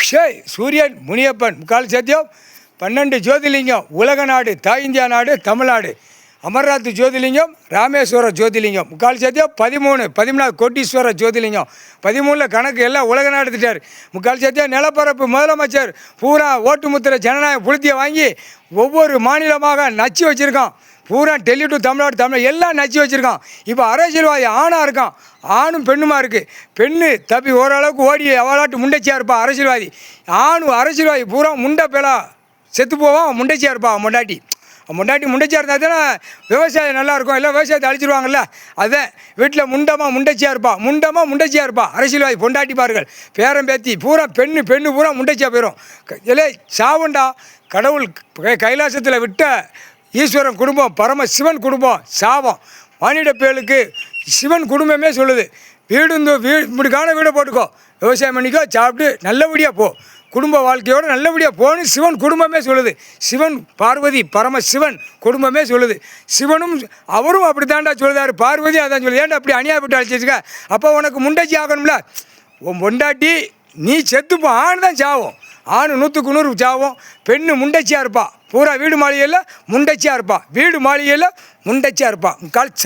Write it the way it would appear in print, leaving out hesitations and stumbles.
சூரியன் முனியப்பன் முக்கால் சத்தியம் 12 ஜோதிலிங்கம் உலக நாடு தாய் இந்தியா நாடு தமிழ்நாடு அமர்நாத் ஜோதிலிங்கம் ராமேஸ்வர ஜோதிலிங்கம் முக்கால் சத்தியம் 13 கோட்டீஸ்வர ஜோதிலிங்கம் 13 கணக்கு எல்லாம் உலக நாடு எடுத்துட்டார். முக்கால் சத்தியம் நிலப்பரப்பு முதலமைச்சர் பூரா ஓட்டு முத்திரை ஜனநாயக புளுத்தியை வாங்கி ஒவ்வொரு மாநிலமாக நச்சு வச்சுருக்கான். பூரா டெல்லி டு தமிழ்நாடு எல்லாம் நச்சு வச்சுருக்கான். இப்போ அரசியல்வாதி ஆணாக இருக்கான், ஆணும் பெண்ணுமா இருக்குது. பெண்ணு தப்பி ஓரளவுக்கு ஓடி அவளாட்டு முண்டைச்சியாக இருப்பா அரசியல்வாதி. அரசியல்வாதி பூரா முண்டை பேலா செத்து போவான், முண்டைச்சியாக இருப்பா முண்டாட்டி முண்டைச்சியாக இருந்தால் தானே விவசாயம் நல்லாயிருக்கும். எல்லாம் விவசாயத்தை அழிச்சிருவாங்கல்ல. அதான் வீட்டில் முண்டைச்சியாக இருப்பா அரசியல்வாதி பொண்டாட்டிப்பார்கள் பேரம் பேத்தி பூரா பெண்ணு பூரா முண்டைச்சியாக போயிடும். இல்லை சாவுண்டா கடவுள் கைலாசத்தில் விட்ட ஈஸ்வரன் குடும்பம் பரமசிவன் குடும்பம் சாபம். மானிட பேலுக்கு சிவன் குடும்பமே சொல்லுது, இப்படிக்கான வீடை போட்டுக்கோ, விவசாயம் பண்ணிக்கோ, சாப்பிட்டு நல்லபடியாக போ, குடும்ப வாழ்க்கையோடு நல்லபடியாக போகணும் சிவன் குடும்பமே சொல்லுது. சிவன் பார்வதி பரமசிவன் குடும்பமே சொல்லுது. சிவனும் அவரும் அப்படி தாண்டா சொல்லுதாரு, பார்வதி அதான் சொல்லுது. ஏன்டா அப்படி அநியாயப்பட்டு அழைச்சிருக்க? அப்போ உனக்கு முண்டைச்சி ஆகணும்ல. உன் பொண்டாட்டி நீ செத்துப்போ, ஆண் தான் சாவும். ஆண் 100க்கு 100 சாவும், பெண்ணு முண்டைச்சியாக இருப்பா. பூரா வீடு மாளிகையில் முண்டைச்சியாக இருப்பா, முண்டைச்சியாக இருப்பா. கால்